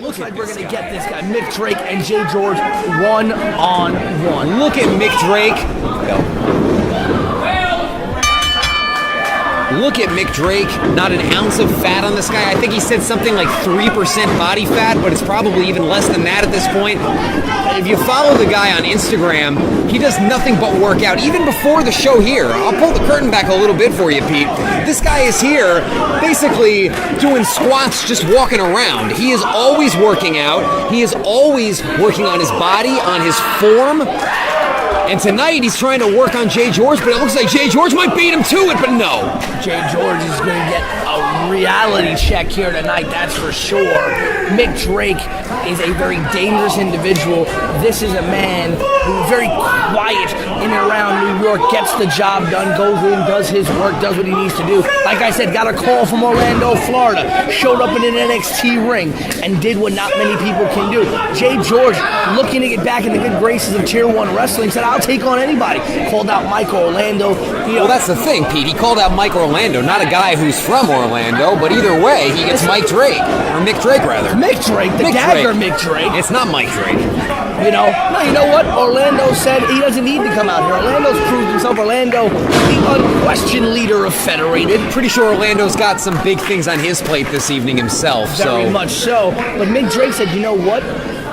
Looks like we're going to get this guy, Mik Drake and JGeorge, one-on-one. Look at Mik Drake. Look at Mik Drake, not an ounce of fat on this guy. I think he said something like 3% body fat, but it's probably even less than that at this point. If you follow the guy on Instagram, he does nothing but work out, even before the show here. I'll pull the curtain back a little bit for you, Pete. This guy is here basically doing squats, just walking around. He is always working out. He is always working on his body, on his form. And tonight he's trying to work on JGeorge, but it looks like JGeorge might beat him to it, but no. JGeorge is going to get a reality check here tonight, that's for sure. Mik Drake is a very dangerous individual. This is a man who's very quiet in and around New York, gets the job done, goes in, does his work, does what he needs to do. Like I said, got a call from Orlando, Florida, showed up in an NXT ring, and did what not many people can do. JGeorge, looking to get back in the good graces of Tier 1 wrestling, said, I'll take on anybody. Called out Mike Orlando. Well, that's the thing, Pete. He called out Mike Orlando, not a guy who's from Orlando, but either way, he gets Mike Drake. Or Mik Drake, rather. Mik Drake, the Dagger Mik Drake. It's not Mike Drake. You know what? Orlando said he doesn't need to come out here. Orlando's proved himself. Orlando, the unquestioned leader of Federated. Pretty sure Orlando's got some big things on his plate this evening himself. Very much so. But Mik Drake said, you know what?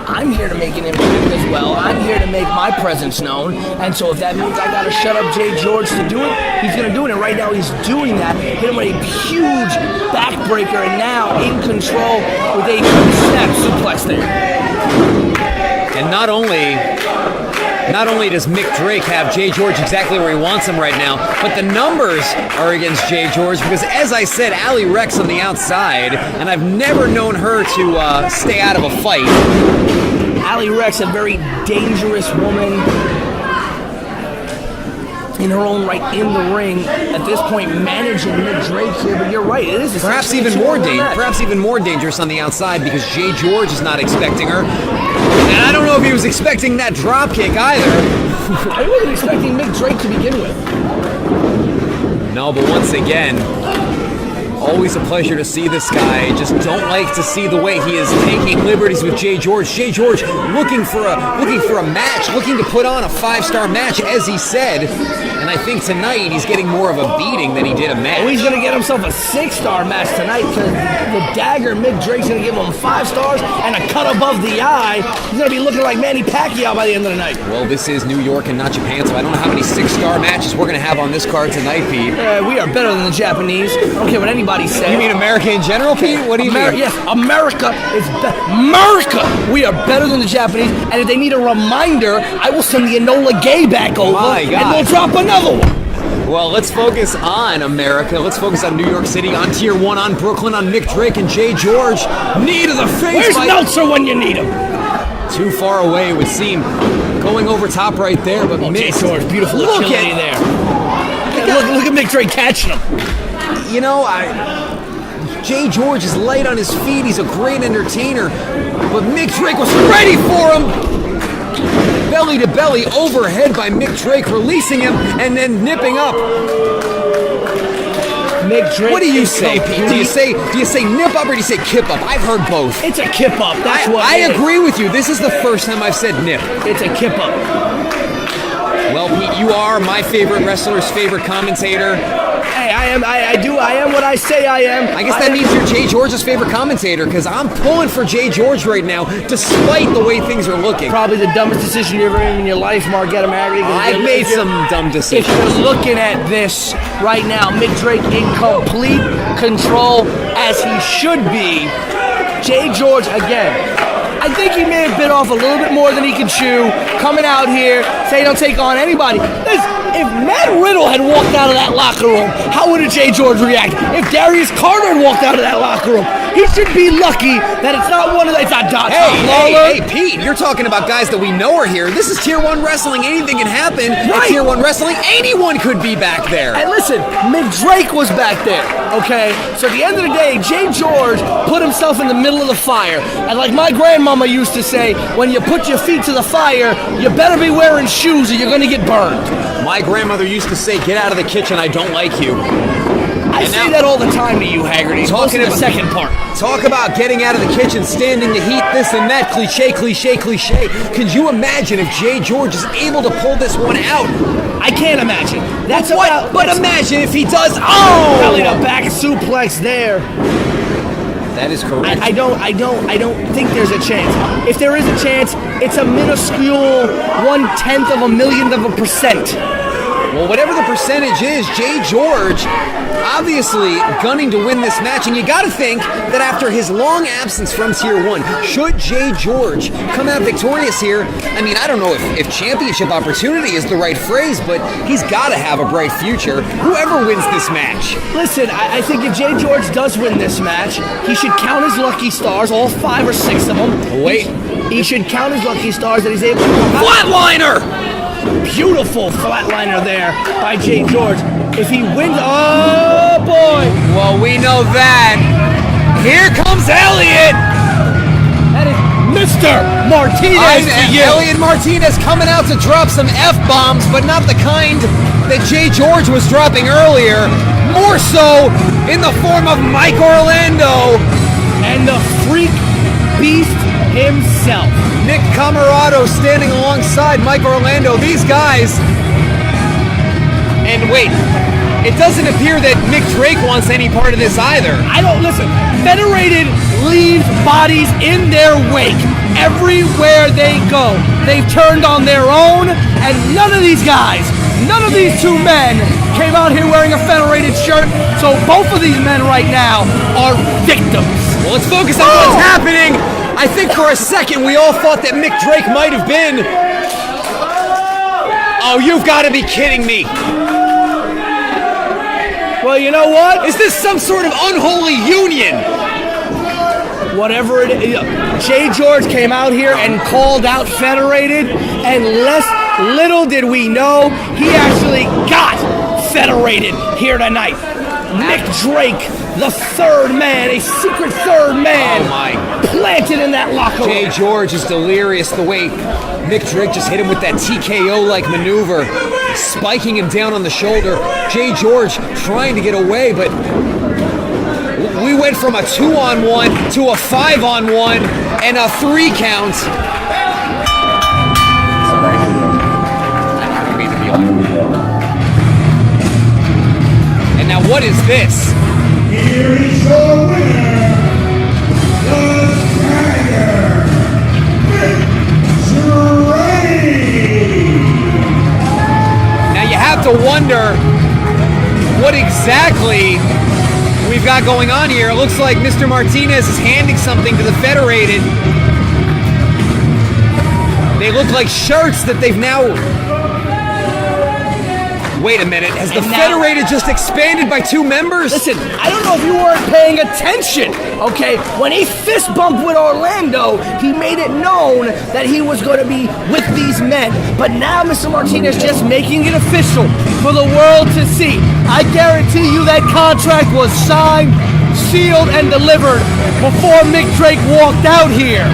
I'm here to make an impact as well. I'm here to make my presence known. And so if that means I got to shut up JGeorge to do it, he's going to do it. And right now he's doing that. Hit him with a huge backbreaker and now in control with a snap suplex there. And not only does Mik Drake have JGeorge exactly where he wants him right now, but the numbers are against JGeorge because, as I said, Allie Rex on the outside, and I've never known her to stay out of a fight. Allie Rex, a very dangerous woman in her own right in the ring. At this point, managing Mik Drake here, but you're right, it is perhaps even more dangerous on the outside because JGeorge is not expecting her. And I don't know if he was expecting that drop kick either. I wasn't expecting Mik Drake to begin with. No, but once again, always a pleasure to see this guy. Just don't like to see the way he is taking liberties with JGeorge. JGeorge looking for a match, looking to put on a 5-star match, as he said. And I think tonight he's getting more of a beating than he did a match. Oh, he's going to get himself a 6-star match tonight because the Dagger Mik Drake's going to give him 5 stars and a cut above the eye. He's going to be looking like Manny Pacquiao by the end of the night. Well, this is New York and not Japan, so I don't know how many 6-star matches we're going to have on this card tonight, Pete. We are better than the Japanese. I don't care what anybody says. You mean America in general, Pete? What do you mean? Yes, America is America! We are better than the Japanese, and if they need a reminder, I will send the Enola Gay back over, and we'll drop another one. Well, let's focus on America. Let's focus on New York City, on Tier 1, on Brooklyn, on Mik Drake and JGeorge. Knee to the face. Where's Meltzer when you need him? Too far away, it would seem. Going over top right there, but JGeorge, beautiful agility there. Look at Mik Drake catching him. You know, JGeorge is light on his feet. He's a great entertainer. But Mik Drake was ready for him. Belly to belly, overhead by Mik Drake, releasing him and then nipping up. Mik Drake. What do you say, Pete? Do you say nip up or do you say kip up? I've heard both. It's a kip up. That's what I agree with you. This is the first time I've said nip. It's a kip up. Well, Pete, you are my favorite wrestler's favorite commentator. Hey, I am what I say I am. I guess that means you're JGeorge's favorite commentator, because I'm pulling for JGeorge right now, despite the way things are looking. Probably the dumbest decision you've ever made in your life, Margetta Magri. I've made some dumb decisions. If you're looking at this right now, Mik Drake in complete control, as he should be. JGeorge, again, I think he may have bit off a little bit more than he can chew, coming out here, saying he'll take on anybody. If Matt Riddle had walked out of that locker room, how would JGeorge react? If Darius Carter had walked out of that locker room, he should be lucky that it's not one of the... It's not Don Hey, Pete, you're talking about guys that we know are here. This is Tier 1 wrestling. Anything can happen at Tier 1 wrestling. Anyone could be back there. And listen, Mik Drake was back there, okay? So at the end of the day, JGeorge put himself in the middle of the fire. And like my grandmama used to say, when you put your feet to the fire, you better be wearing shoes or you're going to get burned. My grandmother used to say, get out of the kitchen, I don't like you. I say that all the time to you, Haggerty. Talking Talking the about- second part. Talk about getting out of the kitchen, standing to heat, this and that, cliche, cliche, cliche. Could you imagine if JGeorge is able to pull this one out? I can't imagine. That's What? about. But imagine if he does. Oh! Belly to back suplex there. That is correct. I don't think there's a chance. If there is a chance, it's a minuscule 1/10 of a millionth of a percent. Well, whatever the percentage is, JGeorge obviously gunning to win this match, and you got to think that after his long absence from Tier 1, should JGeorge come out victorious here, I mean, I don't know if championship opportunity is the right phrase, but he's got to have a bright future, whoever wins this match. Listen, I think if JGeorge does win this match, he should count his lucky stars, all 5 or 6 of them. Wait. He should count his lucky stars that he's able to come out. Flatliner! Beautiful flatliner there by JGeorge. If he wins, oh boy! Well, we know that. Here comes Elliot! That is Mr. Martinez to you. Elliot Martinez coming out to drop some F-bombs, but not the kind that JGeorge was dropping earlier. More so in the form of Mike Orlando. And the freak beast himself. Nick Camarado standing alongside Mike Orlando. These guys. And wait, it doesn't appear that Mik Drake wants any part of this either. I don't listen. Federated leaves bodies in their wake everywhere they go. They've turned on their own, and none of these guys, none of these 2 men came out here wearing a Federated shirt. So both of these men right now are victims. Well, let's focus on what's happening. I think for a second we all thought that Mik Drake might have been. Oh, you've got to be kidding me. Well, you know what? Is this some sort of unholy union? Whatever it is, JGeorge came out here and called out Federated, and little did we know, he actually got Federated here tonight. Mik Drake, the 3rd man, a secret 3rd man, Oh my. planted in that locker room. JGeorge is delirious the way Mik Drake just hit him with that TKO-like maneuver, spiking him down on the shoulder. JGeorge trying to get away, but we went from a 2-on-1 to a 5-on-1 and a 3 count. And now what is this? Here is your winner, the Dagger, Mik Drake. Now you have to wonder what exactly we've got going on here. It looks like Mr. Martinez is handing something to the Federated. They look like shirts that they've now... Wait a minute, has the And now- Federated just expanded by 2 members? Listen, I don't know if you weren't paying attention, okay? When he fist bumped with Orlando, he made it known that he was going to be with these men. But now Mr. Martinez just making it official for the world to see. I guarantee you that contract was signed, sealed, and delivered before Mik Drake walked out here.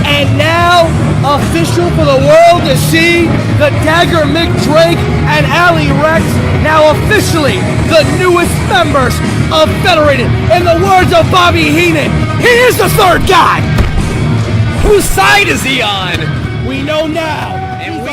And now, official for the world to see, the Dagger, Mik Drake, and Ali Rex, now officially the newest members of Federated. In the words of Bobby Heenan, he is the 3rd guy. Whose side is he on? We know now. And He's